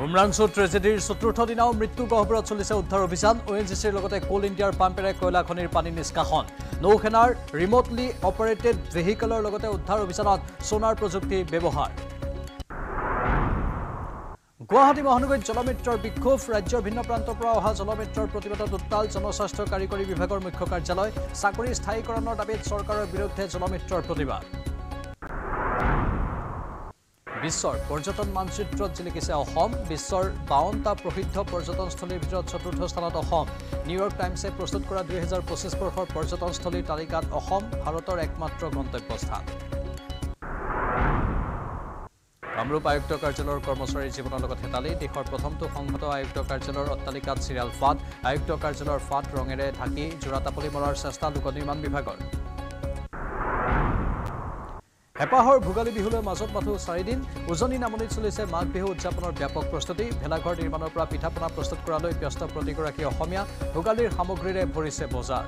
উমৰাংচু ট্ৰেজেডিৰ চতুৰ্থ দিনাও মৃত্যু গহ্বৰত চলিছে উদ্ধাৰ অভিযান ONGCৰ লগতে কোল ইণ্ডিয়াৰ পাম্পেৰে কয়লা খনিৰ পানী নিষ্কাশন নৌসেনাৰ ৰিমোটলি অপাৰেটেড ভেহিকলৰ লগতে উদ্ধাৰ অভিযানত সোনাৰ প্ৰযুক্তি ব্যৱহাৰ গুৱাহাটী মহানগৰীত জলমিত্ৰৰ বিক্ষোভ ৰাজ্যৰ ভিন্ন প্ৰান্তৰ পৰা অহা জলমিত্ৰৰ প্ৰতিবাদত উত্তাল জনস্বাস্থ্য কাৰিকৰী বিভাগৰ মুখ্য কাৰ্যালয় চাকৰি স্থায়ীকৰণৰ দাবীত চৰকাৰৰ বিৰুদ্ধে জলমিত্ৰৰ প্ৰতিবাদ বিশ্বৰ পৰ্যটন মানচিত্ৰত জিলিকিছে অসম বিশ্বৰ 52টা প্ৰসিদ্ধ পৰ্যটনস্থলীৰ ভিতৰত চতুৰ্থ স্থানত অসম নিউয়ৰ্ক টাইমছে প্ৰস্তুত কৰা 2025 বৰ্ষৰ পৰ্যটনস্থলীৰ তালিকাত অসম ভাৰতৰ একমাত্ৰ গন্তব্যস্থান কামৰূপ আয়ুক্ত কাৰ্যালয়ৰ কৰ্মচাৰীৰ জীৱনৰ লগত হেতালি দেশৰ প্ৰথমটো সংহত আয়ুক্ত কাৰ্যালয়ৰ অট্টালিকাত চিৰিয়াল ফাট আয়ুক্ত কাৰ্যালয়ৰ ফাট ৰঙেৰে ঢাকি জোৰাতাপলি মৰাৰ চেষ্টা লোক নিৰ্মাণ বিভাগৰ হেপাহৰ ভোগালী বিহুলৈ মাজত মাথো 4 দিন উজনি নামনিত চলিছে মাঘ বিহু উদযাপনৰ ব্যাপক প্ৰস্তুতি ভেলাঘৰ নিৰ্মাণৰ পৰা পিঠাপনা প্ৰস্তুত কৰালৈ ব্যস্ত প্ৰতিগৰাকী অসমীয়া ভোগালীৰ সামগ্ৰীৰে ভৰিছে বজাৰ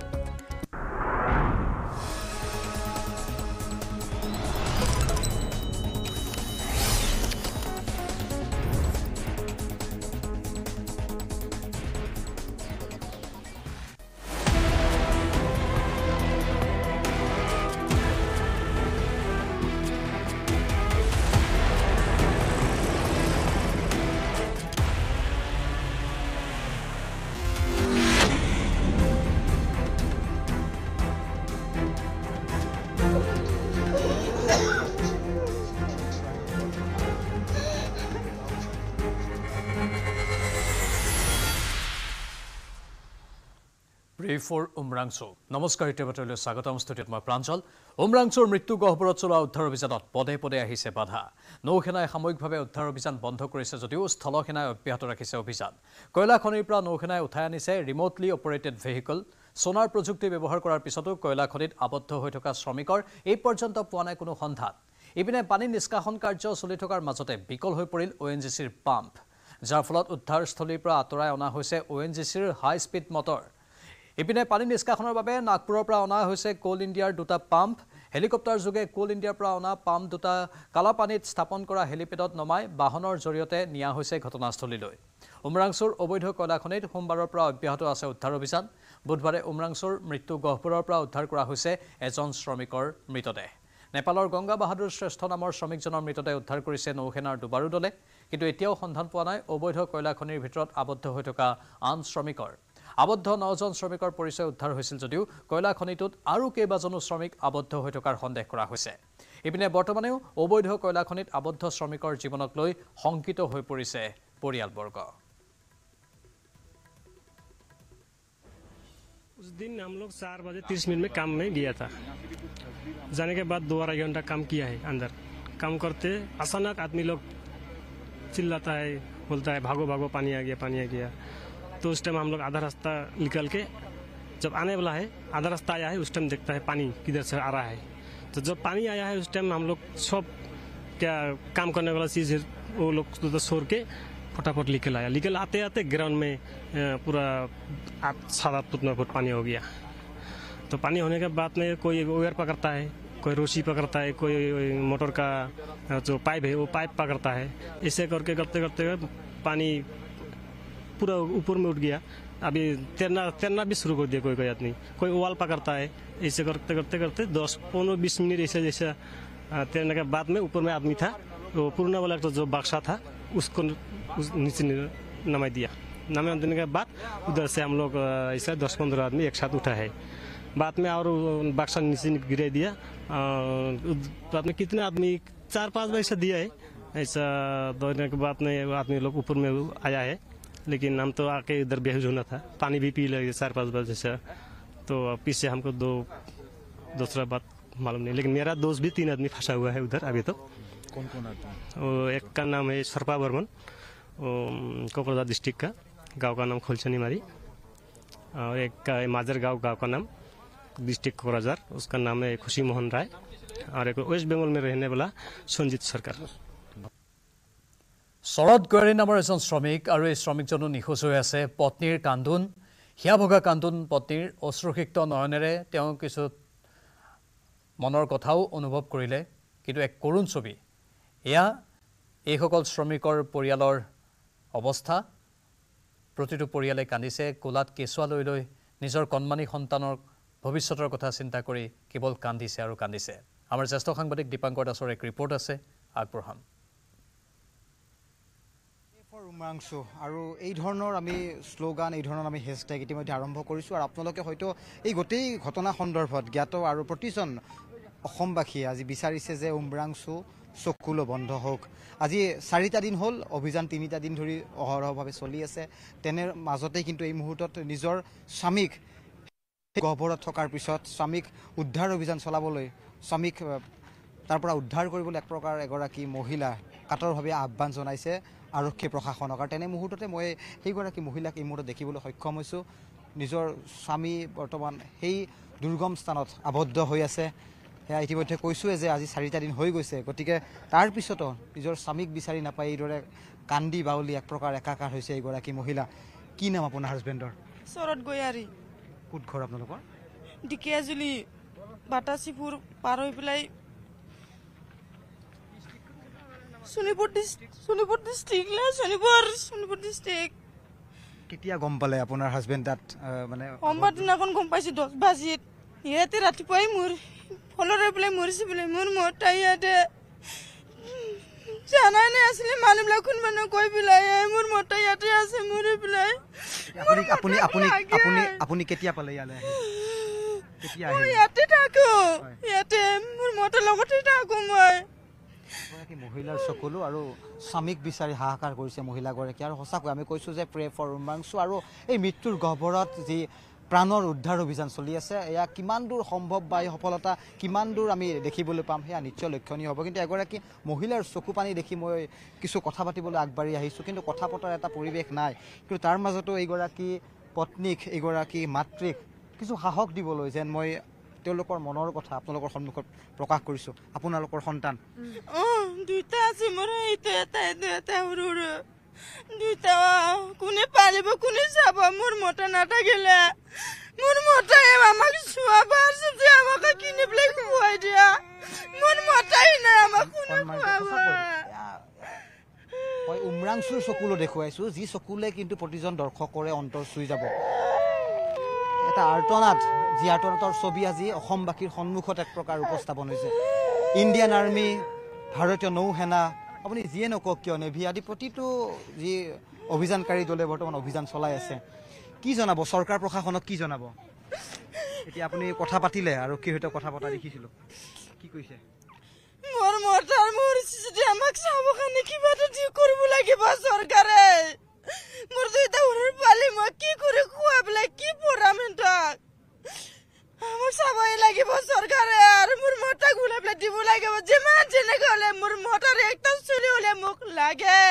ফৰ উমৰাংচু নমস্কাৰ ইটেবাটলৈ স্বাগতম ষ্টুডিঅ'ত মই প্ৰাঞ্জল উমৰাংচুৰ মৃত্যু গহ্বৰত চলোৱা উদ্ধাৰ অভিযানত পদে পদে আহিছে বাধা নৌসেনাই সাময়িকভাৱে উদ্ধাৰ অভিযান বন্ধ কৰিছে যদিও স্থলসেনাই অব্যাহত ৰাখিছে অভিযান কয়লা খনিৰ পৰা নৌসেনাই উঠাই আনিছে ৰিমোটলি অপাৰেটেড ভেহিকল সোনাৰ প্ৰযুক্তি ব্যৱহাৰ কৰাৰ পিছতো কয়লা খনিত আবদ্ধ হৈ থকা শ্ৰমিকৰ এই পৰ্যন্ত পোৱা নাই কোনো সন্ধান ইপিনে পানী নিষ্কাশন কাৰ্য চলি থকাৰ মাজতে বিকল হৈ পৰিল ONGCৰ পাম্প যাৰ ফলত উদ্ধাৰস্থলীৰ পৰা আঁতৰাই অনা হৈছে ONGCৰ হাই স্পীড মটৰ ইপিনে পানী নিষ্কাশনৰ বাবে নাগপুৰৰ পৰা অনা হৈছে কোল ইণ্ডিয়াৰ দুটা পাম্প হেলিকপ্টাৰ যোগে কোল ইণ্ডিয়াৰ পৰা অনা পাম্প দুটা কালাপানীত স্থাপন কৰা হেলিপেডত নমাই বাহনৰ জৰিয়তে নিয়া হৈছে ঘটনাস্থলীলৈ উমৰাংচুৰ অবৈধ কয়লা খনিত সোমবাৰৰ পৰা অব্যাহত আছে উদ্ধাৰ অভিযান বুধবাৰে উমৰাংচুৰ মৃত্যু গহ্বৰৰ পৰা উদ্ধাৰ কৰা হৈছে এজন শ্ৰমিকৰ মৃতদেহ নেপালৰ গংগা বাহাদুৰ শ্ৰেষ্ঠ নামৰ শ্ৰমিকজনৰ মৃতদেহ উদ্ধাৰ কৰিছে নৌসেনাৰ দুবাৰু দলে কিন্তু এতিয়াও সন্ধান পোৱা নাই অবৈধ কয়লা খনিৰ ভিতৰত আবদ্ধ হৈ থকা আন শ্ৰমিকৰ আবদ্ধ 9জন শ্ৰমিকৰ পৰিচয় উদ্ধাৰ হৈছিল যদিও কয়লা খনিটোত আৰু কেইবাজনো শ্ৰমিক আবদ্ধ হৈ থকাৰ সন্দেহ কৰা হৈছে ইপিনে বৰ্তমানেও অবৈধ কয়লা খনিত আবদ্ধ শ্ৰমিকৰ জীৱনক লৈ শংকিত হৈ পৰিছে পৰিয়ালবৰ্গ उस दिन हम लोग 4 बजे 30 मिनट में काम में गया था जाने के बाद 2-2.5 घंटा काम किया है अंदर काम करते अचानक आदमी लोग चिल्लाता है बोलता है भागो भागो पानी आ गया तो उस टाइम हम लोग आधा रास्ता निकल के जब आने वाला है आधा रास्ता आया है उस टाइम देखता है पानी किधर से आ रहा है तो जब पानी आया है उस टाइम हम लोग सब क्या काम करने वाला चीज़ वो लोग तो छोड़ के फटाफट निकल आते ग्राउंड में पूरा 7-8 फुट 9 फुट पानी हो गया तो पानी होने के बाद में कोई वायर पकड़ता है कोई रस्सी पकड़ता है कोई मोटर का जो पाइप है वो पाइप पकड़ता है ऐसे करते करते पानी पूरा ऊपर में उठ गया अभी तैरना भी शुरू कर दिया कोई आदमी कोई उवाल पकड़ता है ऐसे करते 10-15-20 मिनट ऐसे तैरने के बाद में ऊपर में आदमी था वो पूर्णा वाला जो बक्सा था उसको नीचे नमा देने के बाद उधर से हम लोग ऐसा 10-15 आदमी एक साथ उठा है बाद में और बक्सा नीचे गिरा दिया बाद में कितने आदमी 4-5 बार ऐसा दिया है ऐसा दौड़ने के बाद में आदमी लोग ऊपर में आया है लेकिन हम तो आके इधर बेहोश होना था पानी भी पी लगे 4-5 बार जैसा तो पीछे हमको दूसरा बात मालूम नहीं लेकिन मेरा दोस्त भी 3 आदमी फंसा हुआ है उधर अभी तो कौन आदमी वो एक का नाम है सर्पा बर्मन कोकराझार डिस्ट्रिक्ट का गांव का नाम खोलचनी मारी और एक का माजर गांव का नाम डिस्ट्रिक्ट कोकराझार उसका नाम है खुशी मोहन राय और एक वेस्ट बंगाल में रहने वाला संजीत सरकार শৰৎ গোৱাৰী নামৰ এজন শ্ৰমিক আৰু এই শ্ৰমিকজনো নিখোজ হৈ আছে পত্নীৰ কান্দোন হিয়া ভগা কান্দোন পত্নীৰ অশ্ৰুসিক্ত নয়নেৰে তেওঁ কিছু মনৰ কথাও অনুভৱ কৰিলে কিন্তু এক কৰুণ ছবি এয়া এইসকল শ্ৰমিকৰ পৰিয়ালৰ অৱস্থা প্ৰতিটো পৰিয়ালে কান্দিছে কোলাত কেঁচুৱা লৈ লৈ নিজৰ কণমানি সন্তানৰ ভৱিষ্যতৰ কথা চিন্তা কৰি কেৱল কান্দিছে আৰু কান্দিছে আমাৰ জ্যেষ্ঠ সাংবাদিক দীপাংকৰ দাসৰ এক ৰিপৰ্ট আছে আগবঢ়াম উমৰাংচু আৰু এই ধৰণৰ আমি শ্লোগান এই ধৰণৰ আমি হেশটেগ ইতিমধ্যে আৰম্ভ কৰিছোঁ আৰু আপোনালোকে হয়তো এই গোটেই ঘটনা সন্দৰ্ভত জ্ঞাত আৰু প্ৰতিজন অসমবাসীয়ে আজি বিচাৰিছে যে উমৰাংচু চকুলো বন্ধ হওক আজি 4টা দিন হ'ল অভিযান 3টা দিন ধৰি অহৰহভাৱে চলি আছে তেনে মাজতে কিন্তু এই মুহূৰ্তত নিজৰ স্বামীক গহ্বৰত থকাৰ পিছত স্বামীক উদ্ধাৰ অভিযান চলাবলৈ স্বামীক তাৰ পৰা উদ্ধাৰ কৰিবলৈ এক প্ৰকাৰ এগৰাকী মহিলা কাতৰভাৱে আহ্বান জনাইছে আৰক্ষী প্ৰশাসনক আৰু তেনে মুহূৰ্ততে মই সেইগৰাকী মহিলাক এই মুহূৰ্তত দেখিবলৈ সক্ষম হৈছোঁ নিজৰ স্বামী বৰ্তমান সেই দুৰ্গম স্থানত আবদ্ধ হৈ আছে সেয়া ইতিমধ্যে কৈছোঁৱে যে আজি 4টা দিন হৈ গৈছে গতিকে তাৰ পিছতো নিজৰ স্বামীক বিচাৰি নাপাই এইদৰে কান্দি বাউলি এক প্ৰকাৰ একাকাৰ হৈছে এইগৰাকী মহিলা কি নাম আপোনাৰ হাজবেণ্ডৰ শৰৎ গয়াৰী ক'ত ঘৰ আপোনালোকৰ ঢেকীয়াজুলি বাটাচীপুৰ পাৰ হৈ পেলাই শোণিতপুৰ ডিষ্ট্ৰিক্ট কেতিয়া গম পালে আপোনাৰ হাজবেণ্ড তাত মানে সোমবাৰ দিনাখন গম পাইছোঁ 10 বাজিত ইয়াতে ৰাতিপুৱাই মোৰ ফলৰ হৈ পেলাই মৰিছে বোলে মোৰ মতা ইয়াতে জানাই নাই আছিলে মানুহবিলাক কোনোবা কৈ পেলাই মোৰ মতা ইয়াতে আছে মৰি পেলাই আপুনি কেতিয়া পালে ইয়ালৈ কেতিয়া মই ইয়াতে থাকো ইয়াতে মোৰ মতাৰ লগতে থাকো মই এগৰাকী মহিলাৰ চকুলো আৰু স্বামীক বিচাৰি হাহাকাৰ কৰিছে মহিলাগৰাকী আৰু সঁচাকৈ আমি কৈছোঁ যে প্ৰে ফৰ উমৰাংচু আৰু এই মৃত্যুৰ গহ্বৰত যি প্ৰাণৰ উদ্ধাৰ অভিযান চলি আছে এয়া কিমান দূৰ সম্ভৱ বা এই সফলতা কিমান দূৰ আমি দেখিবলৈ পাম সেয়া নিশ্চয় লক্ষণীয় হ'ব কিন্তু এগৰাকী মহিলাৰ চকু পানী দেখি মই কিছু কথা পাতিবলৈ আগবাঢ়ি আহিছোঁ কিন্তু কথা পতাৰ এটা পৰিৱেশ নাই কিন্তু তাৰ মাজতো এইগৰাকী পত্নীক এইগৰাকী মাতৃক কিছু সাহস দিবলৈ যেন মই তেওঁলোকৰ মনৰ কথা আপোনালোকৰ সন্মুখত প্ৰকাশ কৰিছোঁ আপোনালোকৰ সন্তান দুইটা আছে মোৰ এটা সৰু দুইটা কোনে পালিব কোনে চাব মোৰ মতা নাথাকিলে মোৰ মতাই আমাক চুৱাব চব্জি আমাক কিনি পেলাই খুৱাই দিয়া মোৰ মতাই নাই আমাক কোনে খুৱাব মই উমৰাংচুৰ চকুলো দেখুৱাইছোঁ যি চকুলে কিন্তু প্ৰতিজন দৰ্শকৰে অন্তৰ চুই যাব এটা আৰ্তনাদ যি আৰ্তনাদৰ ছবি আজি অসমবাসীৰ সন্মুখত এক প্ৰকাৰ উপস্থাপন হৈছে ইণ্ডিয়ান আৰ্মি ভাৰতীয় নৌসেনা আপুনি যিয়ে নকওক কিয় নেভি আদি প্ৰতিটো যি অভিযানকাৰী দলে বৰ্তমান অভিযান চলাই আছে কি জনাব চৰকাৰ প্ৰশাসনক কি জনাব এতিয়া আপুনি কথা পাতিলে আৰক্ষীৰ সৈতে কথা পতা দেখিছিলোঁ কি কৈছে মোৰ মতাৰ মৰিছে যদি আমাক চাব কাৰণে কিবা এটা কৰিব লাগিব চৰকাৰে মোৰ দুইটা সৰু পালি মই কি কৰি খুৱাই পেলাই কি পঢ়াম সিহঁতক আমাক চাবই লাগিব চৰকাৰে আৰু মোৰ মতাক ওলাই পেলাই দিব লাগিব যিমান যেনেকৈ হ'লে মোৰ মতাৰ একদম চুলি হ'লে মোক লাগে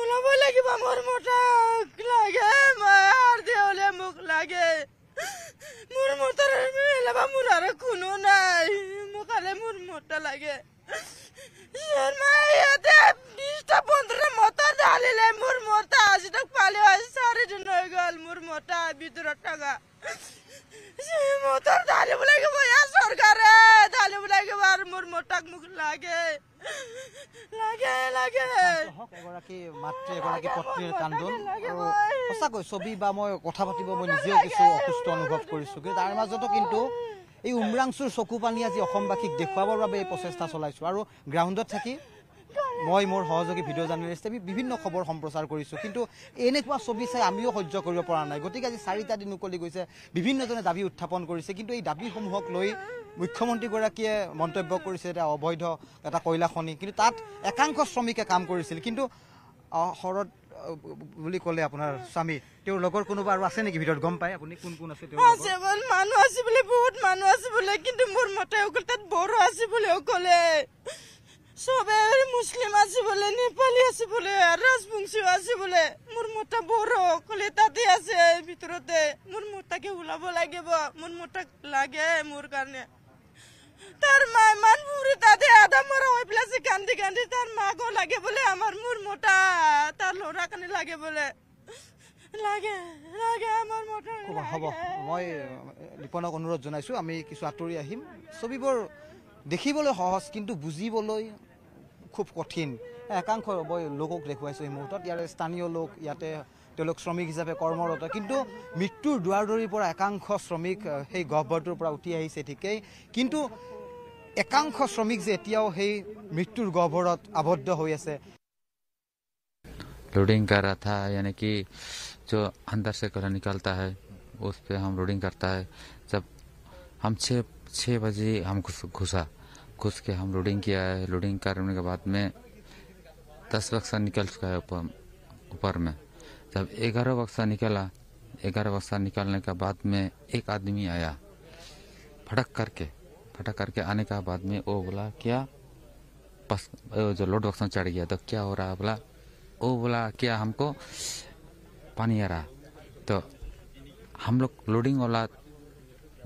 ওলাব লাগিব মোৰ মতাক লাগে মাৰ দে হ'লে মোক লাগে মোৰ মতাৰ মেলাবা মোৰ আৰু কোনো নাই মোক হ'লে মোৰ মতা লাগে ইয়াতে 20-15 মতা ঢালিলে মোৰ মতা আজি তাক পালি 4 দিন হৈ গ'ল মোৰ মতা ভিতৰত থকা মতাৰ ঢালিব লাগিব ইয়াৰ চৰকাৰে ঢালিব লাগিব আৰু মোৰ মতাক মোক লাগে লাগে লাগে এগৰাকী মাতৃ এগৰাকী পত্নীৰ কান্দোন আৰু সঁচাকৈ ছবি বা মই কথা পাতিব মই নিজেও কিছু অসুস্থ অনুভৱ কৰিছোঁ কিন্তু তাৰ মাজতো কিন্তু এই উমৰাংচুৰ চকু পানী আজি অসমবাসীক দেখুৱাবৰ বাবে এই প্ৰচেষ্টা চলাইছোঁ আৰু গ্ৰাউণ্ডত থাকি মই মোৰ সহযোগী ভিডিঅ' জাৰ্নেলিষ্টে বিভিন্ন খবৰ সম্প্ৰচাৰ কৰিছোঁ কিন্তু এনেকুৱা ছবি চাই আমিও সহ্য কৰিব পৰা নাই গতিকে আজি 4টা দিন উকলি গৈছে বিভিন্নজনে দাবী উত্থাপন কৰিছে কিন্তু এই দাবীসমূহক লৈ মুখ্যমন্ত্ৰীগৰাকীয়ে মন্তব্য কৰিছে এটা অবৈধ এটা কয়লা খনি কিন্তু তাত একাংশ শ্ৰমিকে কাম কৰিছিল কিন্তু শৰৎ বুলি ক'লে আপোনাৰ স্বামী তেওঁৰ লগৰ কোনোবা আৰু আছে নেকি ভিতৰত গম পায় আপুনি কোন কোন আছে মানুহ আছে বোলে বহুত মানুহ আছে বোলে কিন্তু মোৰ মতে অকল তাত বড়ো আছে বোলে অকলে সবে মুসলিম আছে বলে নেপালি আছে বলে রাজবংশী আছে বলে মোর মতা বড় অকলে তাতে আছে ভিতরতে মোর মতাকে ওলাব লাগিব মোর মতা লাগে মোর কারণে তার মা মানপুরে তাতে আধা মরা হয়ে পেলাছে কান্দি কান্দি তার মাগো লাগে বলে আমার মোর মতা তার লড়া কানে লাগে বলে লাগে লাগে আমার মতা হ'ব মই দীপনক অনুৰোধ জনাইছো আমি কিছু আঁতৰি আহিম ছবিবোৰ দেখিবলৈ সহজ কিন্তু বুজিবলৈ খুব কঠিন একাংশ লোকক দেখুৱাইছোঁ এই মুহূৰ্তত ইয়াৰে স্থানীয় লোক ইয়াতে তেওঁলোক শ্ৰমিক হিচাপে কৰ্মৰত কিন্তু মৃত্যুৰ দুৱাৰদলিৰ পৰা একাংশ শ্ৰমিক সেই গহ্বৰটোৰ পৰা উঠি আহিছে ঠিকেই কিন্তু একাংশ শ্ৰমিক যে এতিয়াও সেই মৃত্যুৰ গহ্বৰত আবদ্ধ হৈ আছে लोडिंग कर रहा था यानी कि जो अंदर से कचरा निकलता है उस पे हम लोडिंग करता है जब हम 6 बजे हम घुस के हम लोडिंग किया है लोडिंग करने के बाद में 10 बक्सा निकल चुका है ऊपर में जब 11 बक्सा निकला 11 बक्सा निकलने के बाद में एक आदमी आया फटक करके आने के बाद में वो बोला क्या जो लोड बक्सा चढ़ गया तो क्या हो रहा है बोला वो बोला क्या हमको पानी आ रहा तो हम लोग लोडिंग वाला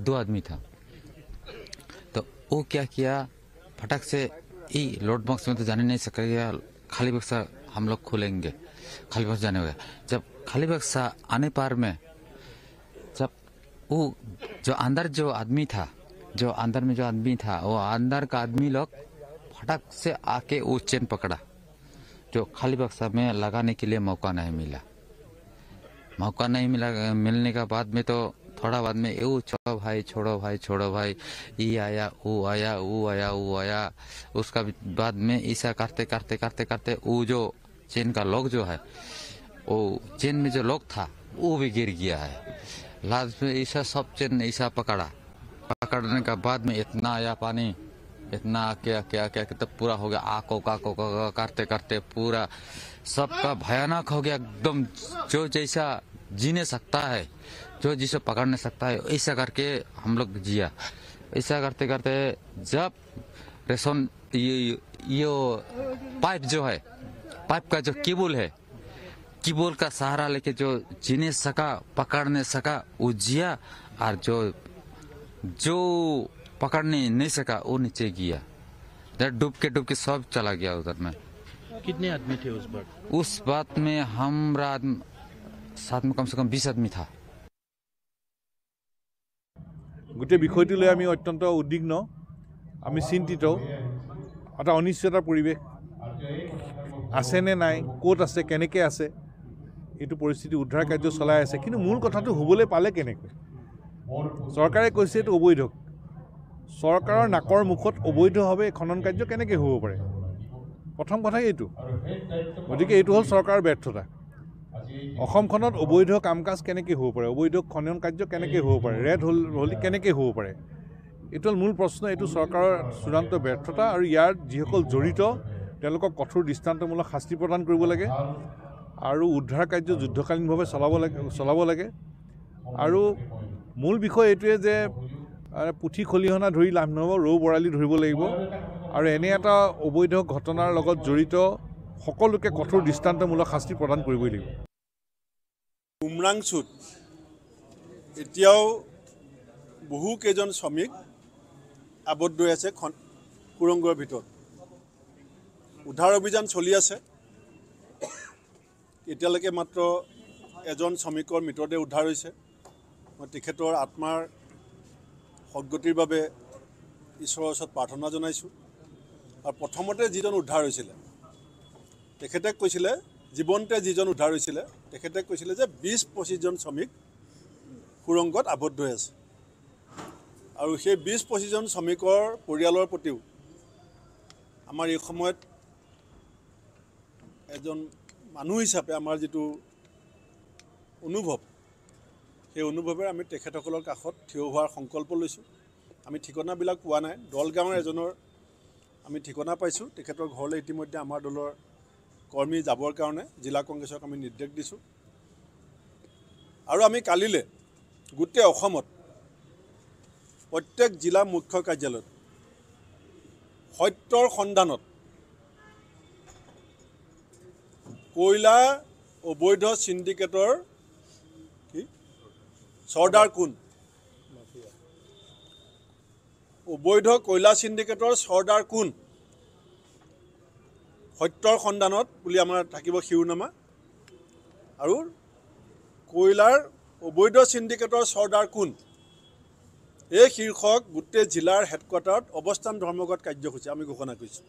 2 आदमी था तो वो क्या किया फटक से ई लोड बॉक्स में तो जाने नहीं सकेगा खाली बक्सा हम लोग खोलेंगे खाली बक्सा जाने होगा जब खाली बक्सा आने पार में जब वो जो अंदर आदमी था वो अंदर का आदमी लोग फटक से आके वो चेन पकड़ा जो खाली बक्सा में लगाने के लिए मौका नहीं मिला मिलने के बाद में तो थोड़ा बाद में वो छोड़ो भाई ये आया वो आया उसका बाद में ऐसा करते वो जो चेन का लॉक जो है वो चेन में जो लॉक था वो भी गिर गया है लास्ट में ऐसा सब चेन ऐसा पकड़ने के बाद में इतना आया पानी इतना क्या तो पूरा हो गया आको करते पूरा सबका भयानक हो गया एकदम जो जैसा जीने सकता है जो जिसे पकड़ नहीं सकता है ऐसा करके हम लोग जिया ऐसा करते जब रेशन ये पाइप जो है पाइप का जो केबल का सहारा लेके जो जीने सका पकड़ नहीं सका वो जिया और जो पकड़ने नहीं सका वो नीचे गया डूब के सब चला गया उधर में कितने आदमी थे उस बात में हमरा साथ में कम से कम 20 आदमी था গোটে বিষয়টো লৈ আমি অত্যন্ত উদ্বিগ্ন আমি চিন্তিত এটা অনিশ্চয়তাৰ পৰিৱেশ আছে নে নাই ক'ত আছে কেনেকৈ আছে এইটো পৰিস্থিতি উদ্ধাৰ কাৰ্য চলাই আছে কিন্তু মূল কথাটো হ'বলৈ পালে কেনেকৈ চৰকাৰে কৈছে এইটো অবৈধ চৰকাৰৰ নাকৰ মুখত অবৈধভাৱে খনন কাৰ্য কেনেকৈ হ'ব পাৰে প্ৰথম কথা এইটো গতিকে এইটো হ'ল চৰকাৰৰ ব্যৰ্থতা অসমখনত অবৈধ কাম কাজ কেনেকৈ হ'ব পাৰে অবৈধ খনন কাৰ্য কেনেকৈ হ'ব পাৰে ৰেড হ'লি কেনেকৈ হ'ব পাৰে এইটো হ'ল মূল প্ৰশ্ন এইটো চৰকাৰৰ চূড়ান্ত ব্যৰ্থতা আৰু ইয়াৰ যিসকল জড়িত তেওঁলোকক কঠোৰ দৃষ্টান্তমূলক শাস্তি প্ৰদান কৰিব লাগে আৰু উদ্ধাৰ কাৰ্য যুদ্ধকালীনভাৱে চলাব লাগে আৰু মূল বিষয় এইটোৱে যে পুঠি খলিহনা ধৰি লাভ নহ'ব ৰৌ বৰালি ধৰিব লাগিব আৰু এনে এটা অবৈধ ঘটনাৰ লগত জড়িত সকলোকে কঠোৰ দৃষ্টান্তমূলক শাস্তি প্ৰদান কৰিবই লাগিব উমৰাংচুত এতিয়াও বহু কেইজন শ্ৰমিক আবদ্ধ হৈ আছে সুৰংগৰ ভিতৰত উদ্ধাৰ অভিযান চলি আছে এতিয়ালৈকে মাত্ৰ এজন শ্ৰমিকৰ মৃতদেহ উদ্ধাৰ হৈছে মই তেখেতৰ আত্মাৰ সদ্গতিৰ বাবে ঈশ্বৰৰ ওচৰত প্ৰাৰ্থনা জনাইছোঁ আৰু প্ৰথমতে যিজন উদ্ধাৰ হৈছিলে তেখেতে কৈছিলে জীৱনতে যিজন উদ্ধাৰ হৈছিলে তেখেতে কৈছিলে যে 20-25জন শ্ৰমিক সুৰংগত আবদ্ধ হৈ আছে আৰু সেই 20-25জন শ্ৰমিকৰ পৰিয়ালৰ প্ৰতিও আমাৰ এই সময়ত এজন মানুহ হিচাপে আমাৰ যিটো অনুভৱ সেই অনুভৱেৰে আমি তেখেতসকলৰ কাষত থিয় হোৱাৰ সংকল্প লৈছোঁ আমি ঠিকনাবিলাক পোৱা নাই দলগাঁৱৰ এজনৰ আমি ঠিকনা পাইছোঁ তেখেতৰ ঘৰলৈ ইতিমধ্যে আমাৰ দলৰ কৰ্মী যাবৰ কাৰণে জিলা কংগ্ৰেছক আমি নিৰ্দেশ দিছোঁ আৰু আমি কালিলৈ গোটেই অসমত প্ৰত্যেক জিলা মুখ্য কাৰ্যালয়ত সত্যৰ সন্ধানত কয়লা অবৈধ সিন্ডিকেটৰ কি চৰ্দাৰ কোন অবৈধ কয়লা সিন্ডিকেটৰ চৰ্দাৰ কোন সত্যৰ সন্ধানত বুলি আমাৰ থাকিব শিৰোনামা আৰু কয়লাৰ অবৈধ সিন্ডিকেটৰ চৰ্দাৰ কোন এই শীৰ্ষক গোটেই জিলাৰ হেডকোৱাৰ্টাৰত অৱস্থান ধৰ্মঘট কাৰ্যসূচী আমি ঘোষণা কৰিছোঁ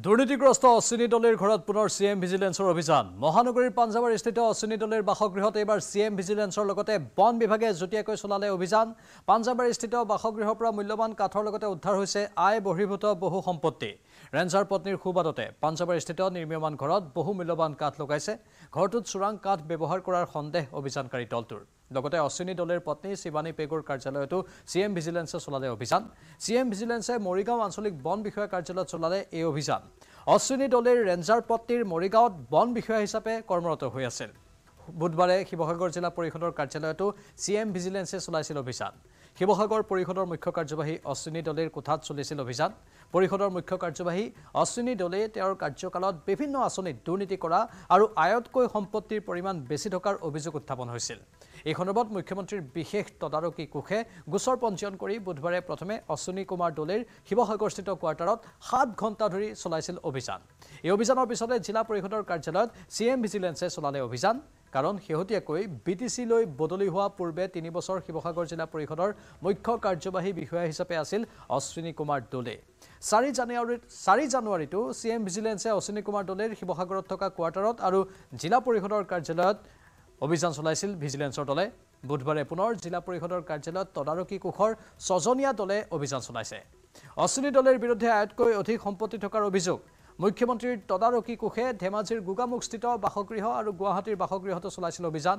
দুৰ্নীতিগ্ৰস্ত অশ্বিনী দলেৰ ঘৰত পুনৰ চিএম ভিজিলেন্সৰ অভিযান মহানগৰীৰ পাঞ্জাৱৰ স্থিত অশ্বিনী দলেৰ বাসগৃহত এইবাৰ চিএম ভিজিলেন্সৰ লগতে বন বিভাগে যুটীয়াকৈ চলালে অভিযান পাঞ্জাৱৰ স্থিত বাসগৃহৰ পৰা মূল্যৱান কাঠৰ লগতে উদ্ধাৰ হৈছে আয় বহিৰ্ভূত বহু সম্পত্তি ৰেঞ্জাৰ পত্নীৰ খুবাদতে পাঞ্জাৱৰ স্থিত নিৰ্মীয়মান ঘৰত বহু মূল্যৱান কাঠ লগাইছে ঘৰটোত চোৰাং কাঠ ব্যৱহাৰ কৰাৰ সন্দেহ অভিযানকাৰী দলটোৰ লগতে অশ্বিনী দলেৰ পত্নী শিৱানী পেগুৰ কাৰ্যালয়তো চিএম ভিজিলেন্সে চলালে অভিযান চিএম ভিজিলেন্সে মৰিগাঁও আঞ্চলিক বন বিষয়া কাৰ্যালয়ত চলালে এই অভিযান অশ্বিনী দলেৰ ৰেঞ্জাৰ পত্নীৰ মৰিগাঁৱত বন বিষয়া হিচাপে কৰ্মৰত হৈ আছিল বুধবাৰে শিৱসাগৰ জিলা পৰিষদৰ কাৰ্যালয়তো চিএম ভিজিলেন্সে চলাইছিল অভিযান শিৱসাগৰ পৰিষদৰ মুখ্য কাৰ্যবাহী অশ্বিনী দলেৰ কোঠাত চলিছিল অভিযান পৰিষদৰ মুখ্য কাৰ্যবাহী অশ্বিনী দলে তেওঁৰ কাৰ্যকালত বিভিন্ন আঁচনিত দুৰ্নীতি কৰা আৰু আয়তকৈ সম্পত্তিৰ পৰিমাণ বেছি থকাৰ অভিযোগ উত্থাপন হৈছিল এই সন্দৰ্ভত মুখ্যমন্ত্ৰীৰ বিশেষ তদাৰকী কোষে গোচৰ পঞ্জীয়ন কৰি বুধবাৰে প্ৰথমে অশ্বিনী কুমাৰ দলেৰ শিৱসাগৰস্থিত কোৱাৰ্টাৰত 7 ঘণ্টা ধৰি চলাইছিল অভিযান এই অভিযানৰ পিছতে জিলা পৰিষদৰ কাৰ্যালয়ত চিএম ভিজিলেন্সে চলালে অভিযান কাৰণ শেহতীয়াকৈ বিটিচি লৈ বদলি হোৱা পূৰ্বে 3 বছৰ শিৱসাগৰ জিলা পৰিষদৰ মুখ্য কাৰ্যবাহী বিষয়া হিচাপে আছিল অশ্বিনী কুমাৰ দলে 4 জানুৱাৰীতো চিএম ভিজিলেন্সে অশ্বিনী কুমাৰ দলেৰ শিৱসাগৰত থকা কোৱাৰ্টাৰত আৰু জিলা পৰিষদৰ কাৰ্যালয়ত অভিযান চলাইছিল ভিজিলেন্সৰ দলে বুধবাৰে পুনৰ জিলা পৰিষদৰ কাৰ্যালয়ত তদাৰকী কোষৰ 6জনীয়া দলে অভিযান চলাইছে অশ্বিনী দলেৰ বিৰুদ্ধে আয়তকৈ অধিক সম্পত্তি থকাৰ অভিযোগ মুখ্যমন্ত্ৰীৰ তদাৰকী কোষে ধেমাজিৰ গোগামুখস্থিত বাসগৃহ আৰু গুৱাহাটীৰ বাসগৃহতো চলাইছিল অভিযান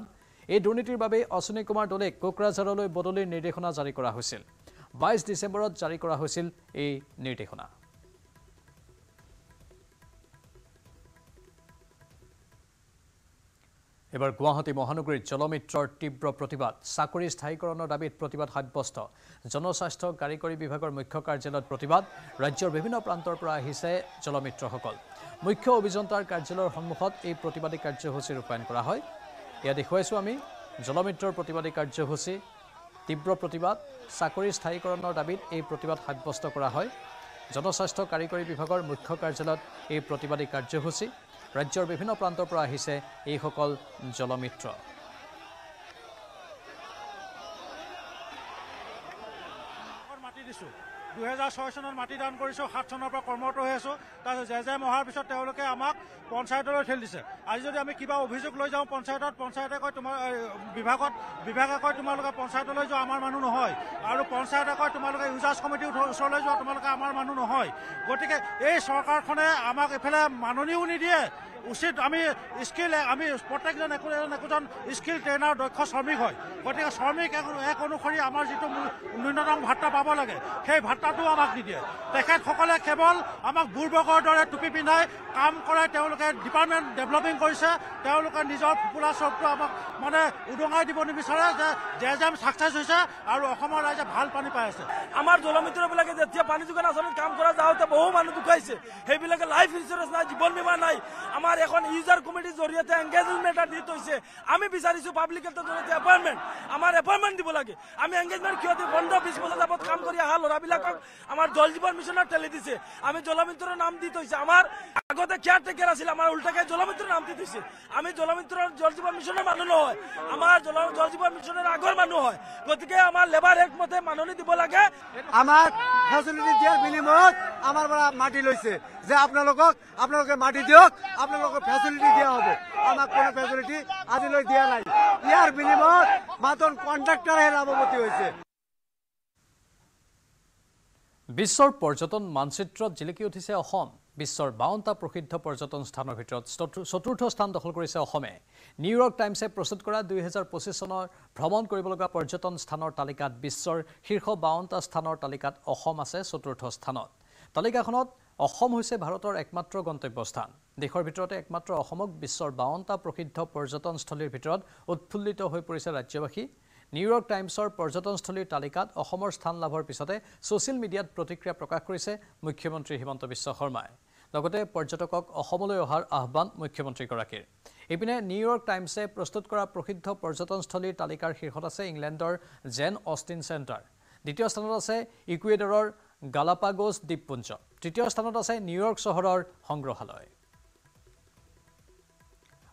এই দুৰ্নীতিৰ বাবে অশ্বিনী কুমাৰ দলেক কোকৰাঝাৰলৈ বদলিৰ নিৰ্দেশনা জাৰি কৰা হৈছিল 22 ডিচেম্বৰত জাৰি কৰা হৈছিল এই নিৰ্দেশনা এবাৰ গুৱাহাটী মহানগৰীত জলমিত্ৰৰ তীব্ৰ প্ৰতিবাদ চাকৰি স্থায়ীকৰণৰ দাবীত প্ৰতিবাদ সাব্যস্ত জনস্বাস্থ্য কাৰিকৰী বিভাগৰ মুখ্য কাৰ্যালয়ত প্ৰতিবাদ ৰাজ্যৰ বিভিন্ন প্ৰান্তৰ পৰা আহিছে জলমিত্ৰসকল মুখ্য অভিযন্তাৰ কাৰ্যালয়ৰ সন্মুখত এই প্ৰতিবাদী কাৰ্যসূচী ৰূপায়ণ কৰা হয় ইয়া দেখুৱাইছো আমি জলমিত্ৰৰ প্ৰতিবাদী কাৰ্যসূচী তীব্ৰ প্ৰতিবাদ চাকৰি স্থায়ীকৰণৰ দাবীত এই প্ৰতিবাদ সাব্যস্ত কৰা হয় জনস্বাস্থ্য কাৰিকৰী বিভাগৰ মুখ্য কাৰ্যালয়ত এই প্ৰতিবাদী কাৰ্যসূচী ৰাজ্যৰ বিভিন্ন প্ৰান্তৰ পৰা আহিছে এইসকল জলমিত্ৰ 2006 চনত মাটি দান কৰিছো 7 চনৰ পৰা কৰ্মৰত হৈ আছো তাৰ জেজে মহাৰ পিছত তেওঁলোকে আমাক পঞ্চায়তলৈ ঠেলি দিছে আজি যদি আমি কিবা অভিযোগ লৈ যাওঁ পঞ্চায়তে কয় তোমাৰ বিভাগে কয় তোমালোকে পঞ্চায়তলৈ যোৱা আমাৰ মানুহ নহয় আৰু পঞ্চায়তে কয় তোমালোকে ইউজাৰ্ছ কমিটিৰ ওচৰলৈ যোৱা তোমালোকে আমাৰ মানুহ নহয় গতিকে এই চৰকাৰখনে আমাক এফালে মাননিও নিদিয়ে উচিত আমি প্ৰত্যেকজন একোজন স্কিল ট্ৰেইনাৰ দক্ষ শ্ৰমিক হয় গতিকে শ্ৰমিক এক অনুসৰি আমাৰ যিটো ন্যূনতম ভাত্তা পাব লাগে সেই ভাত্তাটোও আমাক নিদিয়ে তেখেতসকলে কেৱল আমাক বুৰ্বকৰ দৰে টুপি পিন্ধাই কাম কৰাই তেওঁলোকে ডিপাৰ্টমেণ্ট ডেভেলপিং কৰিছে তেওঁলোকে নিজৰ ফুপুলা চবটো আমাক মানে উদঙাই দিব নিবিচাৰে যে জেজেম ছাকচেছ হৈছে আৰু অসমৰ ৰাইজে ভাল পানী পাই আছে আমাৰ জলমিত্ৰবিলাকে যেতিয়া পানী যোগান আঁচনিত কাম কৰা যাওঁতে বহু মানুহ ঢুকাইছে সেইবিলাকে লাইফ ইঞ্চুৰেঞ্চ নাই জীৱন বীমা নাই আমাৰ এখন ইউজাৰ কমিটিৰ জৰিয়তে এংগেজমেণ্ট এটা দি থৈছে আমি বিচাৰিছো পাব্লিক হেল্থৰ জৰিয়তে এপইণ্টমেণ্ট আমাৰ এপইণ্টমেণ্ট দিব লাগে আমি এংগেজমেণ্ট কিয় দিওঁ 15-20 বছৰ যাবত কাম কৰি অহা ল'ৰাবিলাকক আমাৰ জল জীৱন মিছনত ঠেলি দিছে আমি জলমিত্ৰৰ নাম দি থৈছে আমাৰ আগতে কেয়াৰ টেকাৰ আছিল আমাৰ উল্টাকে জলমিত্ৰৰ নাম দি থৈছে আমি জলমিত্ৰৰ জল জীৱন মিছনৰ মানুহ নহয় আমাৰ জল জীৱন মিছনৰ আগৰ মানুহ হয় গতিকে আমাৰ লেবাৰ এক্ট মতে মাননি দিব লাগে আমাৰ ফেচিলিটি দিয়াৰ বিনিময়ত আমাৰ পৰা মাটি লৈছে যে আপোনালোকে মাটি দিয়ক আপোনালোকক ফেচিলিটি দিয়া হ'ব আমাক কোনো ফেচিলিটি আজিলৈ দিয়া নাই ইয়াৰ বিনিময়ত মাত্ৰ কণ্ট্ৰাক্টৰহে লাভৱতী হৈছে বিশ্বৰ পৰ্যটন মানচিত্ৰত জিলিকি উঠিছে অসম বিশ্বৰ 52টা প্ৰসিদ্ধ পৰ্যটন স্থানৰ ভিতৰত চতুৰ্থ স্থান দখল কৰিছে অসমে নিউয়ৰ্ক টাইমছে প্ৰস্তুত কৰা 2025 চনৰ ভ্ৰমণ কৰিবলগা পৰ্যটন স্থানৰ তালিকাত বিশ্বৰ শীৰ্ষ 52টা স্থানৰ তালিকাত অসম আছে চতুৰ্থ স্থানত তালিকাখনত অসম হৈছে ভাৰতৰ একমাত্ৰ গন্তব্যস্থান দেশৰ ভিতৰতে একমাত্ৰ অসমক বিশ্বৰ 52টা প্ৰসিদ্ধ পৰ্যটনস্থলীৰ ভিতৰত উৎফুল্লিত হৈ পৰিছে ৰাজ্যবাসী নিউয়ৰ্ক টাইমছৰ পৰ্যটনস্থলীৰ তালিকাত অসমৰ স্থান লাভৰ পিছতে ছ'চিয়েল মিডিয়াত প্ৰতিক্ৰিয়া প্ৰকাশ কৰিছে মুখ্যমন্ত্ৰী হিমন্ত বিশ্ব শৰ্মাই লগতে পৰ্যটকক অসমলৈ অহাৰ আহ্বান মুখ্যমন্ত্ৰীগৰাকীৰ ইপিনে নিউয়ৰ্ক টাইমছে প্ৰস্তুত কৰা প্ৰসিদ্ধ পৰ্যটনস্থলীৰ তালিকাৰ শীৰ্ষত আছে ইংলেণ্ডৰ জেন অষ্টিন চেণ্টাৰ দ্বিতীয় স্থানত আছে ইকুৱেডৰৰ গালাপাগোছ দ্বীপপুঞ্জ তৃতীয় স্থানত আছে নিউয়ৰ্ক চহৰৰ সংগ্ৰহালয়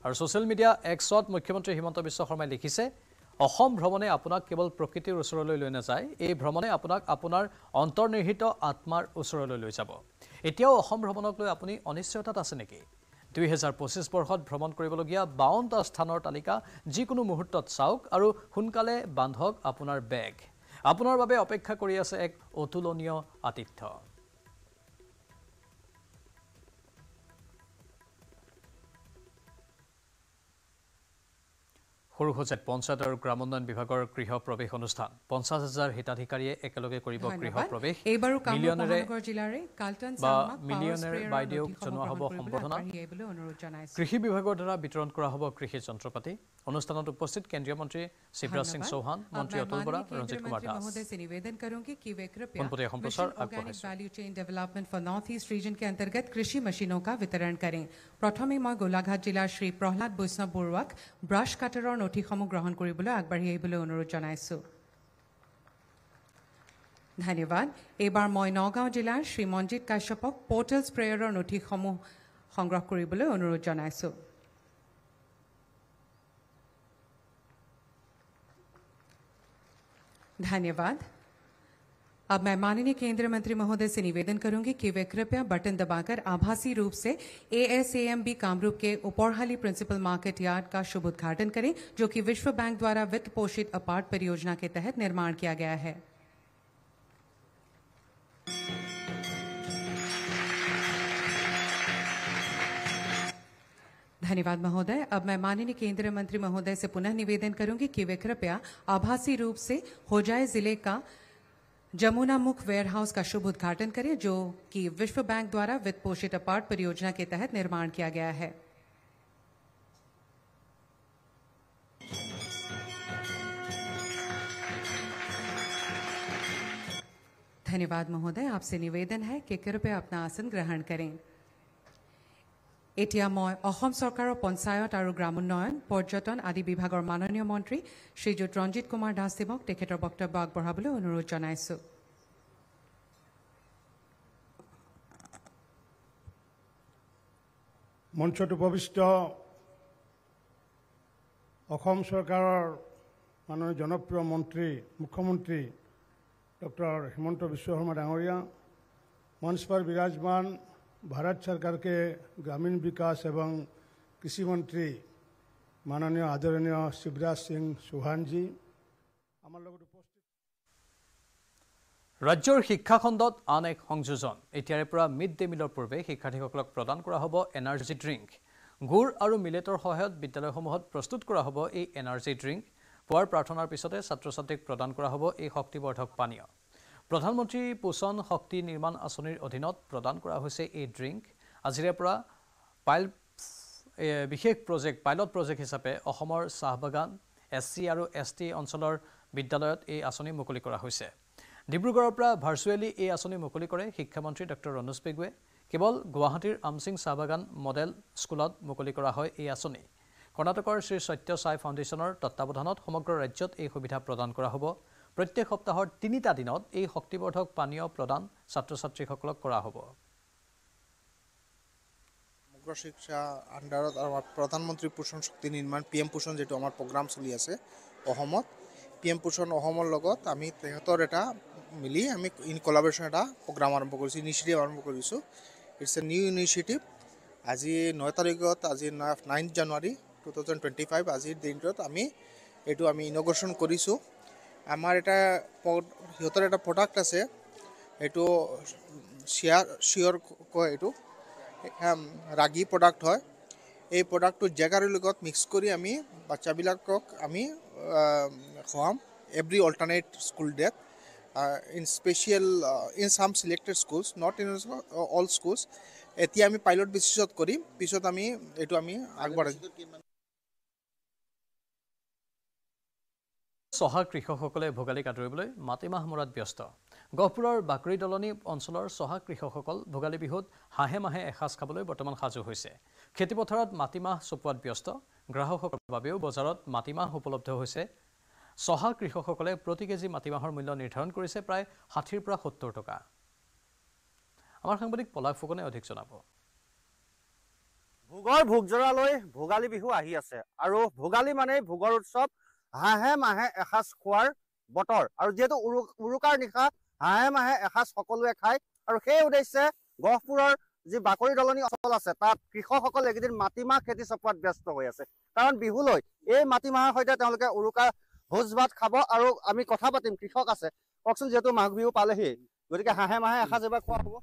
আৰু ছ'চিয়েল মিডিয়া এক্সত মুখ্যমন্ত্ৰী হিমন্ত বিশ্ব শৰ্মাই লিখিছে অসম ভ্ৰমণে আপোনাক কেৱল প্ৰকৃতিৰ ওচৰলৈ লৈ নাযায়, এই ভ্ৰমণে আপোনাক আপোনাৰ অন্তৰ্নিহিত আত্মাৰ ওচৰলৈ লৈ যাব। এতিয়াও অসম ভ্ৰমণক লৈ আপুনি অনিশ্চয়তাত আছে নেকি? 2025 বৰ্ষত ভ্ৰমণ কৰিবলগীয়া 52টা স্থানৰ তালিকা যিকোনো মুহূৰ্তত চাওক আৰু সোনকালে বান্ধক আপোনাৰ বেগ। আপোনাৰ বাবে অপেক্ষা কৰি আছে এক অতুলনীয় আতিথ্য। সৰুসজাইত পঞ্চায়ত আৰু গ্ৰাম উন্নয়ন বিভাগৰ গৃহ প্ৰৱেশ অনুষ্ঠান 50,000 হিতাধিকাৰীয়ে একেলগে কৰিব গৃহ প্ৰৱেশ। মিলিয়নেৰ বাইদেউক জনোৱা হ'ব সম্বৰ্ধনা। কৃষি বিভাগৰ দ্বাৰা বিতৰণ কৰা হ'ব কৃষি যন্ত্ৰপাতি। অনুষ্ঠানত উপস্থিত কেন্দ্ৰীয় মন্ত্ৰী শিৱৰাজ সিং চৌহান, মন্ত্ৰী অতুল বৰা, ৰঞ্জিত কুমাৰ দাস। পোনপটীয়া সম্প্ৰচাৰ अंतर्गत कृषि मशीनों का वितरण करें। प्रथमे मैं गोलाघाट जिलार श्री प्रहलाद वैष्णव बरुवाक ब्राश काटाৰৰ নথিসমূহ গ্ৰহণ কৰিবলৈ আগবাঢ়ি আহিবলৈ অনুৰোধ জনাইছো। ধন্যবাদ। এইবাৰ মই নগাঁও জিলাৰ শ্ৰী মঞ্জিত কাশ্যপক পোৰ্টেল স্প্ৰেয়াৰৰ নথিসমূহ সংগ্ৰহ কৰিবলৈ অনুৰোধ জনাইছো। धन्यवाद। अब मैं माननीय केंद्रीय मंत्री महोदय से निवेदन करूंगी कि वे कृपया बटन दबाकर आभासी रूप से ASAMB कामरूप के उपौरहाली प्रिंसिपल मार्केट यार्ड का शुभ उद्घाटन करें, जो कि विश्व बैंक द्वारा वित्त पोषित अपार्ट परियोजना के तहत निर्माण किया गया है। धन्यवाद महोदय। अब मैं माननीय केंद्रीय मंत्री महोदय से पुनः निवेदन करूंगी कि वे कृपया आभासी रूप से होजाई जिले का जमुनामुख वेयर हाउस का शुभ उद्घाटन करें, जो कि विश्व बैंक द्वारा वित्त पोषित अपार्ट परियोजना के तहत निर्माण किया गया है। धन्यवाद महोदय। आपसे निवेदन है कि कृपया अपना आसन ग्रहण करें। এতিয়া মই অসম চৰকাৰৰ পঞ্চায়ত আৰু গ্ৰাম উন্নয়ন, পৰ্যটন আদি বিভাগৰ মাননীয় মন্ত্ৰী শ্ৰীযুত ৰঞ্জিত কুমাৰ দাসদেৱক তেখেতৰ বক্তব্য আগবঢ়াবলৈ অনুৰোধ জনাইছো। মঞ্চত উপবিষ্ট অসম চৰকাৰৰ মাননীয় জনপ্ৰিয় মন্ত্ৰী মুখ্যমন্ত্ৰী ডক্টৰ হিমন্ত বিশ্ব শৰ্মা ডাঙৰীয়া, मंच पर विराजमान भारत सरकार के ग्रामीण विकास एवं कृषि मंत्री माननीय आदरणीय शिवराज सिंह चौहान जी, ৰাজ্যৰ শিক্ষা খণ্ডত আন এক সংযোজন। এতিয়াৰে পৰা মিড ডে মিলৰ পূৰ্বে শিক্ষাৰ্থীসকলক প্ৰদান কৰা হ'ব এনাৰ্জি ড্ৰিংক। গুড় আৰু মিলেটৰ সহায়ত বিদ্যালয়সমূহত প্ৰস্তুত কৰা হ'ব এই এনাৰ্জি ড্ৰিংক। পুৱাৰ প্ৰাৰ্থনাৰ পিছতে ছাত্ৰ ছাত্ৰীক প্ৰদান কৰা হ'ব এই শক্তিবৰ্ধক পানীয়। প্ৰধানমন্ত্ৰী পোষণ শক্তি নিৰ্মাণ আঁচনিৰ অধীনত প্ৰদান কৰা হৈছে এই ড্ৰিংক। আজিৰে পৰা বিশেষ পাইলট প্ৰজেক্ট হিচাপে অসমৰ চাহ বাগান, SC আৰু ST অঞ্চলৰ বিদ্যালয়ত এই আঁচনি মুকলি কৰা হৈছে। ডিব্ৰুগড়ৰ পৰা ভাৰ্চুৱেলি এই আঁচনি মুকলি কৰে শিক্ষামন্ত্ৰী ডক্টৰ ৰনোজ পেগুৱে। কেৱল গুৱাহাটীৰ আমচিং চাহ বাগান মডেল স্কুলত মুকলি কৰা হয় এই আঁচনি। কৰ্ণাটকৰ শ্ৰী সত্য সাই ফাউণ্ডেশ্যনৰ তত্বাৱধানত সমগ্ৰ ৰাজ্যত এই সুবিধা প্ৰদান কৰা হ'ব। প্ৰত্যেক সপ্তাহৰ 3টা দিনত এই শক্তিবৰ্ধক পানীয় প্ৰদান ছাত্ৰ ছাত্ৰীসকলক কৰা হ'ব। সমগ্ৰ শিক্ষা আণ্ডাৰত আমাৰ প্ৰধানমন্ত্ৰী পোষণ শক্তি নিৰ্মাণ PM পোষণ যেটো আমাৰ প্ৰগ্ৰাম চলি আছে অসমত, PM পোষণ অসমৰ লগত আমি তেহেতৰ এটা মিলি আমি ইন কোলাবৰেশ্যন এটা প্ৰগ্ৰাম আৰম্ভ কৰিছোঁ, ইনিচিয়েটিভ আৰম্ভ কৰিছোঁ। It's a new initiative. আজি 9 তাৰিখত, আজি 9 জানুৱাৰী 2025 আজিৰ দিনটোত আমি ইনগ্ৰেশ্যন কৰিছোঁ। আমাৰ এটা সিহঁতৰ এটা প্ৰডাক্ট আছে, এইটো চিয়ৰ কয়, এইটো ৰাগী প্ৰডাক্ট হয়। এই প্ৰডাক্টটো জেগাৰৰ লগত মিক্স কৰি আমি বাচ্চাবিলাকক আমি খুৱাম এভৰি অল্টাৰনেট স্কুল ডেত in special in some selected schools, not in all schools. এতিয়া আমি পাইলট বেচিছত কৰিম, পিছত আমি এইটো আমি আগবঢ়াই। চহা কৃষকসকলে ভোগালীক আদৰিবলৈ মাটিমাহ মৰাত ব্যস্ত। গহপুৰৰ বাকৰি দলনি অঞ্চলৰ চহা কৃষকসকল ভোগালী বিহুত হাঁহে মাহে এসাঁজ খাবলৈ বৰ্তমান সাজু হৈছে। খেতিপথাৰত মাটিমাহ চপোৱাত ব্যস্ত। গ্ৰাহকসকলৰ বাবেও বজাৰত মাটিমাহ উপলব্ধ হৈছে। চহা কৃষকসকলে প্ৰতি কেজি মাটিমাহৰ মূল্য নিৰ্ধাৰণ কৰিছে প্ৰায় 60ৰ পৰা 70 টকা। আমাৰ সাংবাদিক পলাশ ফুকনে অধিক জনাব। ভোগৰ ভোগজৰালৈ ভোগালী বিহু আহি আছে আৰু ভোগালী মানে ভোগৰ উৎসৱ। হাঁহে মাহে এসাঁজ খোৱাৰ বতৰ আৰু যেহেতু উৰুকাৰ নিশা হাঁহে মাহে এসাঁজ সকলোৱে খায় আৰু সেই উদ্দেশ্যে গহপুৰৰ যি বাকৰি দলনি অঞ্চল আছে তাত কৃষকসকল এইকেইদিন মাটিমাহ খেতি চপোৱাত ব্যস্ত হৈ আছে কাৰণ বিহুলৈ এই মাটিমাহৰ সৈতে তেওঁলোকে উৰুকাৰ ভোজ ভাত খাব আৰু আমি কথা পাতিম কৃষক আছে কওকচোন যেহেতু মাঘ বিহু পালেহি গতিকে হাঁহে মাহে এসাঁজ এবাৰ খোৱা হ'ব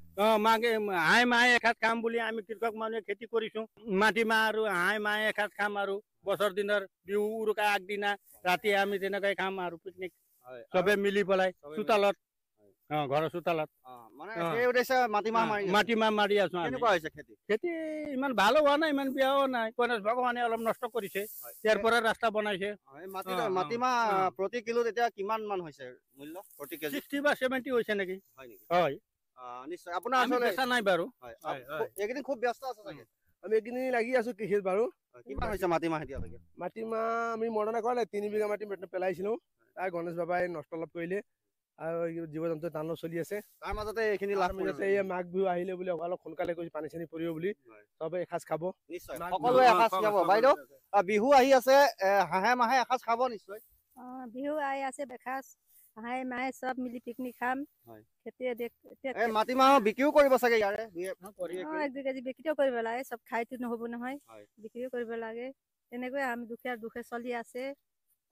হাঁহে মাহে এসাঁজ খাম বুলি আমি কৃষক মানুহে খেতি কৰিছো মাটিমাহ আৰু হাঁহে মাহে এসাঁজ খাম আৰু বছৰ দিনৰ বিহু উৰুকা আগদিনা ৰাতি আমি তেনেকৈ খাম আৰু পিকনিক চবে মিলি পেলাই চোতালত ঘৰৰ চোতালত মাটিমাহ মাৰি আছো খেতি ইমান ভালো হোৱা নাই ইমান বেয়াও নাই গণেশ ভগৱানে অলপ নষ্ট কৰিছে ইয়াৰ পৰা ৰাস্তা বনাইছে মাটিমাহ প্ৰতি কিলোত এতিয়া কিমান মান হৈছে মূল্য প্ৰতি কেজি 60 বা 70 হৈছে নেকি হয় নিশ্চয় আপোনাৰ বেচা নাই বাৰু এইকেইদিন খুব ব্যস্ত আছে চাগে আমি এইখিনি লাগি আছো কৃষিত বাৰু কিমান হৈছে মাটিমাহ এতিয়ালৈকে মাটিমাহ আমি মৰণা কৰা নাই 3 বিঘা মাটি পেলাইছিলো তাৰ গণেশ বাবাই নষ্ট অলপ কৰিলে আৰু জীৱ জন্তু দানো চলি আছে তাৰ মাজতে এইখিনি লাভ কৰিছে এই মাঘ বিহু আহিলে বুলি অলপ সোনকালে কৈছে পানী চানী পৰিব বুলি চবে এসাঁজ খাব নিশ্চয় সকলোৱে এসাঁজ খাব বাইদেউ বিহু আহি আছে হাঁহে মাহে এসাঁজ খাব নিশ্চয় বিহু আহি আছে এসাঁজ হাঁহে মাহে চব মিলি পিকনিক খাম খেতি মাটিমাহ বিক্ৰীও কৰিব চাগে ইয়াৰে 1-2 কেজি বিক্ৰীও কৰিব লাগে চব খাইতো নহ'ব নহয় বিক্ৰীও কৰিব লাগে তেনেকৈ আমি দুখে চলি আছে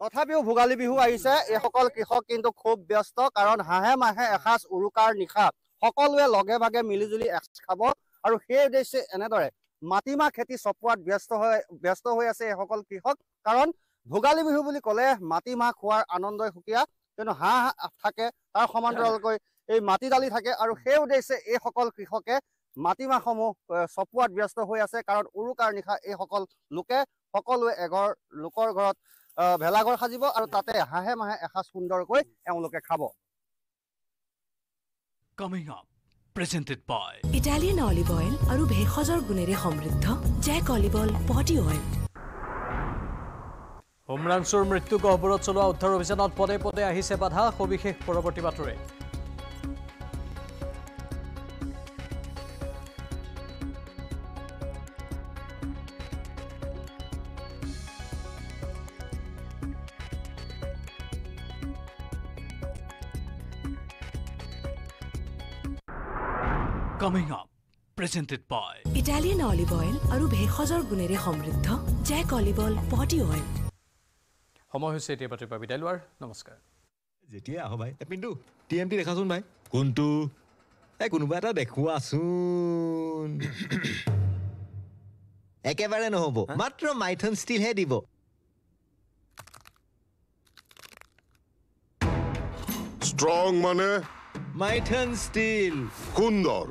তথাপিও ভোগালী বিহু আহিছে এইসকল কৃষক কিন্তু খুব ব্যস্ত কাৰণ হাঁহে মাহে এসাঁজ উৰুকাৰ নিশা সকলোৱে লগে ভাগে মিলিজুলি এসাঁজ খাব আৰু সেই উদ্দেশ্যে এনেদৰে মাটিমাহ খেতি চপোৱাত ব্যস্ত হৈ আছে এইসকল কৃষক কাৰণ ভোগালী বিহু বুলি ক'লে মাটিমাহ খোৱাৰ আনন্দই সুকীয়া কিন্তু হাঁহ থাকে তাৰ সমান্তৰালকৈ এই মাটি দালি থাকে আৰু সেই উদ্দেশ্যে এইসকল কৃষকে মাটিমাহসমূহ চপোৱাত ব্যস্ত হৈ আছে কাৰণ উৰুকাৰ নিশা এইসকল লোকে সকলোৱে এঘৰ লোকৰ ঘৰত ভেলাঘৰ সাজিব আৰু তাতে হাঁহে মাহে এসাঁজ সুন্দৰকৈ এওঁলোকে খাব Coming up, presented by Italian olive oil আৰু ভেষজৰ গুণেৰে সমৃদ্ধ Jack olive oil body oil উমৰাংচুৰ মৃত্যু গহ্বৰত চলোৱা উদ্ধাৰ অভিযানত পদে পদে আহিছে বাধা সবিশেষ পৰৱৰ্তী বাতৰি Coming up, presented by Italian olive oil আৰু ভেষজৰ গুণেৰে সমৃদ্ধ Jack olive oil body oil সময় হৈছে এতিয়া বাতৰি পৰা বিদায় লোৱাৰ নমস্কাৰ যেতিয়া আহ ভাই পিন্টু টিএমটি দেখাচোন ভাই কোনটো কোনোবা এটা দেখুৱাচোন একেবাৰে নহ'ব মাত্ৰ মাইথন ষ্টিলহে দিব ষ্ট্ৰং মানে মাইথন ষ্টিল সুন্দৰ